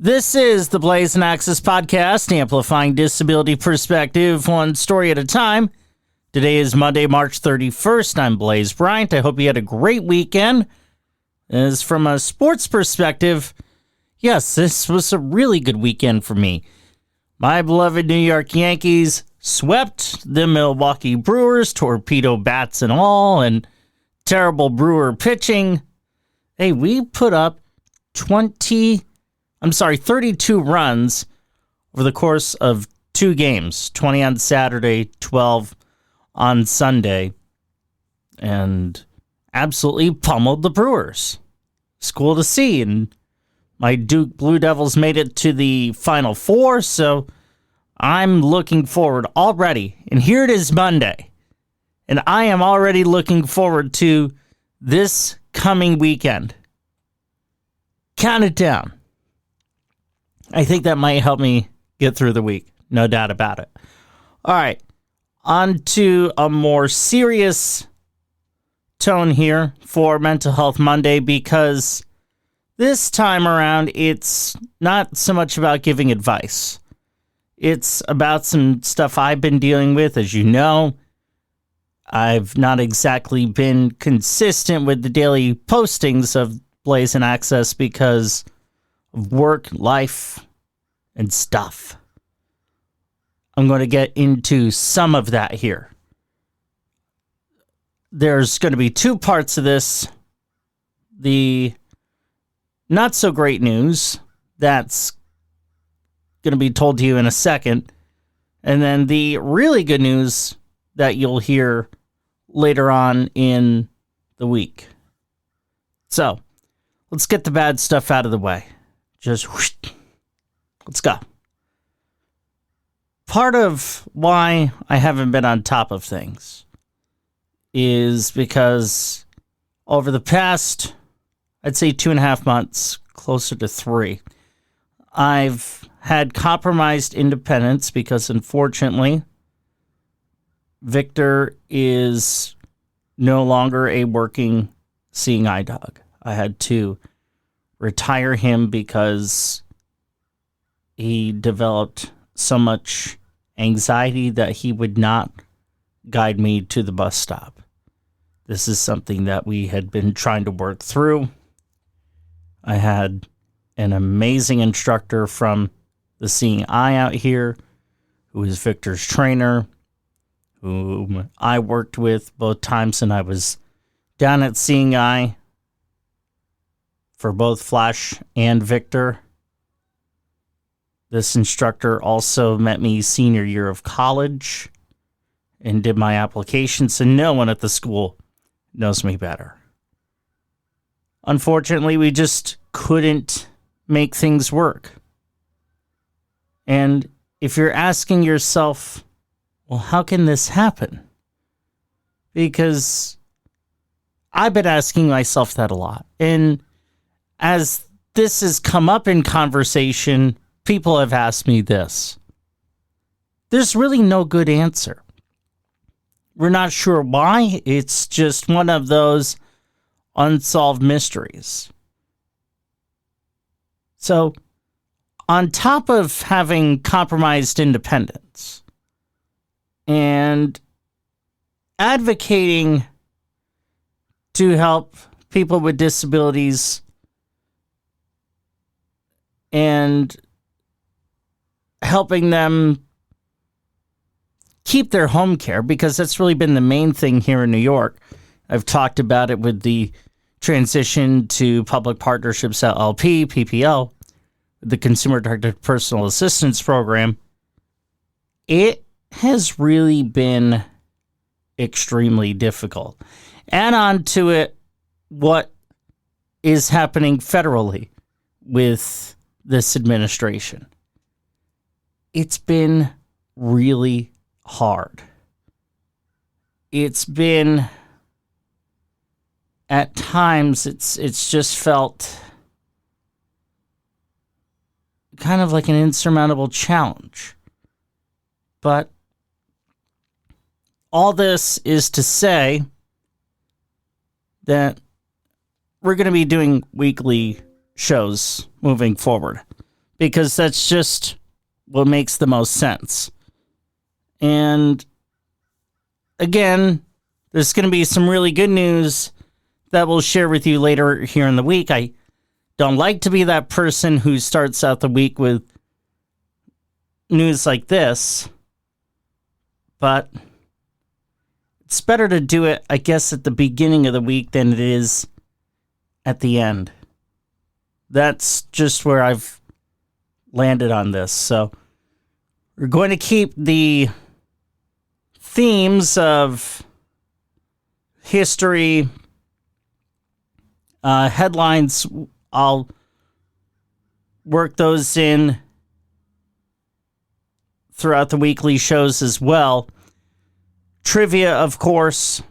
This is the Blaisin podcast, amplifying disability perspective one story at a time. Today is Monday, March 31st. I'm Blaise Bryant. I hope you had a great weekend. As from a sports perspective, yes, this was a really good weekend for me. My beloved New York Yankees swept the Milwaukee Brewers, torpedo bats and all, and terrible Brewer pitching. Hey, we put up 32 runs over the course of two games, 20 on Saturday, 12 on Sunday, and absolutely pummeled the Brewers. It's cool to see, and my Duke Blue Devils made it to the Final Four, so I'm looking forward already. And here it is Monday, and I am already looking forward to this coming weekend. Count it down. I think that might help me get through the week. No doubt about it. All right. On to a more serious tone here for Mental Health Monday, because this time around, it's not so much about giving advice. It's about some stuff I've been dealing with. As you know, I've not exactly been consistent with the daily postings of Blaisin Access because of work, life, and stuff. I'm going to get into some of that here. There's going to be two parts of this. The not so great news that's going to be told to you in a second. And then the really good news that you'll hear later on in the week. So, let's get the bad stuff out of the way. Just whoosh, let's go. Part of why I haven't been on top of things is because over the past, I'd say 2.5 months, closer to 3, I've had compromised independence because, unfortunately, Victor is no longer a working seeing eye dog. I had to retire him because he developed so much anxiety that he would not guide me to the bus stop. This is something that we had been trying to work through. I had an amazing instructor from the Seeing Eye out here, who is Victor's trainer, whom I worked with both times, and I was down at Seeing Eye for both Flash and Victor. This instructor also met me senior year of college and did my application, so no one at the school knows me better. Unfortunately, we just couldn't make things work. And if you're asking yourself, well, how can this happen? Because I've been asking myself that a lot. And as this has come up in conversation, people have asked me this. There's really no good answer. We're not sure why. It's just one of those unsolved mysteries. So, on top of having compromised independence and advocating to help people with disabilities and helping them keep their home care, because that's really been the main thing here in New York. I've talked about it with the transition to Public Partnerships LLP, PPL, the Consumer Directed Personal Assistance Program. It has really been extremely difficult. Add on to it what is happening federally with this administration. It's been really hard. It's been, at times, it's just felt kind of like an insurmountable challenge. But all this is to say that we're going to be doing weekly shows moving forward, because that's just what makes the most sense. And again, there's going to be some really good news that we'll share with you later here in the week. I don't like to be that person who starts out the week with news like this, but it's better to do it, I guess, at the beginning of the week than it is at the end. That's just where I've landed on this. So we're going to keep the themes of history, headlines. I'll work those in throughout the weekly shows as well. Trivia, of course,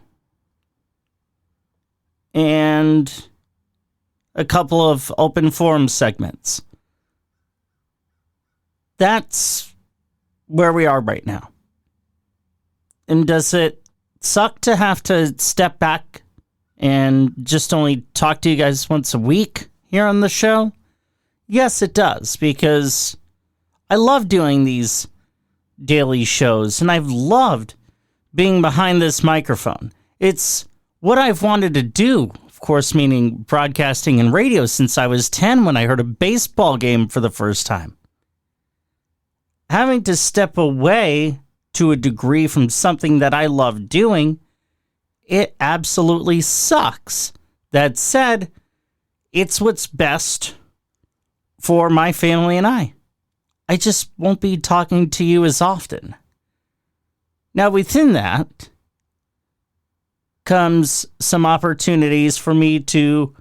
and a couple of open forum segments. That's where we are right now. And does it suck to have to step back and just only talk to you guys once a week here on the show? Yes, it does, because I love doing these daily shows, and I've loved being behind this microphone. It's what I've wanted to do, of course, meaning broadcasting and radio, since I was 10 when I heard a baseball game for the first time. Having to step away to a degree from something that I love doing, it absolutely sucks. That said, it's what's best for my family and I. I just won't be talking to you as often. Now, within that comes some opportunities for me to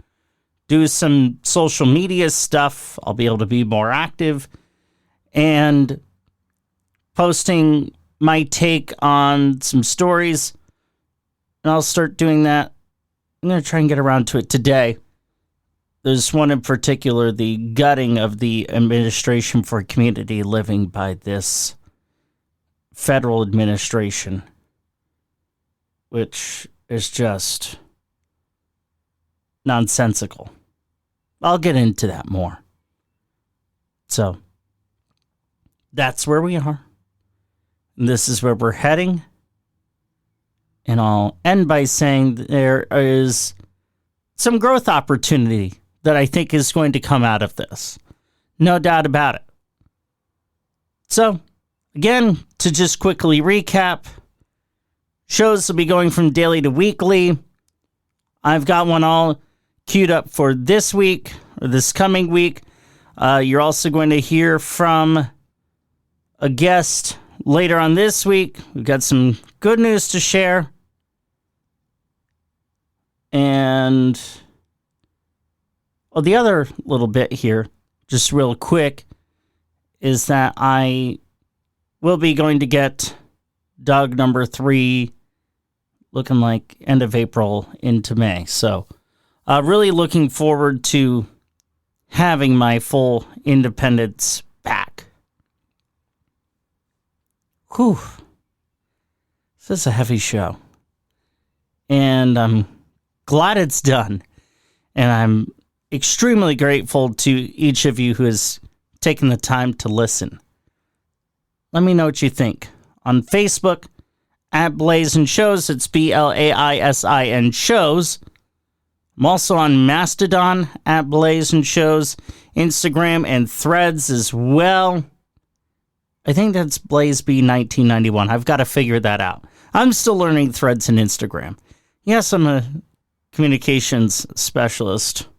do some social media stuff. I'll be able to be more active and posting my take on some stories. And I'll start doing that. I'm going to try and get around to it today. There's one in particular, the gutting of the Administration for Community Living by this federal administration, which is just nonsensical. I'll get into that more. So, that's where we are. And this is where we're heading. And I'll end by saying there is some growth opportunity that I think is going to come out of this. No doubt about it. So, again, to just quickly recap, shows will be going from daily to weekly. I've got one all queued up for this week, or this coming week. You're also going to hear from a guest later on this week. We've got some good news to share. And the other little bit here, just real quick, is that I will be going to get dog number 3 looking like end of April into May. So really looking forward to having my full independence back. Whew. This is a heavy show. And I'm glad it's done. And I'm extremely grateful to each of you who has taken the time to listen. Let me know what you think. On Facebook, at Blaisin Shows, it's BLAISIN Shows. I'm also on Mastodon, at Blaisin Shows, Instagram, and Threads as well. I think that's BlaisB1991. I've got to figure that out. I'm still learning Threads and Instagram. Yes, I'm a communications specialist,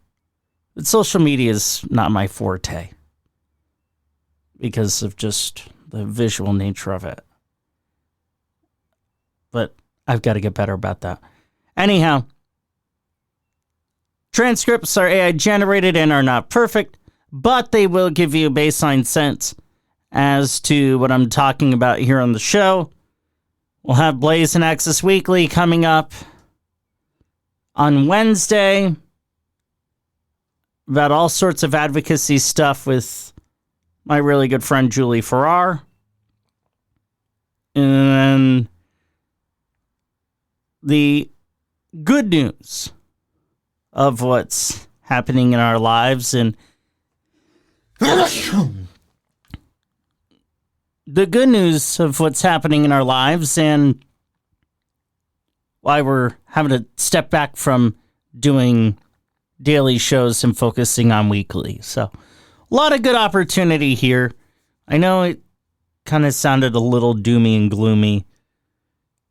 but social media is not my forte because of just the visual nature of it. But I've got to get better about that. Anyhow, transcripts are AI generated and are not perfect, but they will give you a baseline sense as to what I'm talking about here on the show. We'll have Blaisin Access Weekly coming up on Wednesday about all sorts of advocacy stuff with my really good friend Julie Farrar. And the good news of what's happening in our lives. And the good news of what's happening in our lives and why we're having to step back from doing daily shows and focusing on weekly. So, a lot of good opportunity here. I know it kind of sounded a little doomy and gloomy.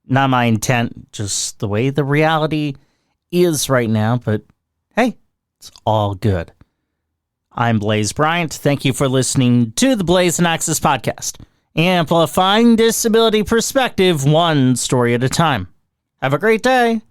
Not my intent, just the way the reality is right now. But hey, it's all good. I'm Blaise Bryant. Thank you for listening to the Blaisin Access Podcast, amplifying disability perspective one story at a time. Have a great day.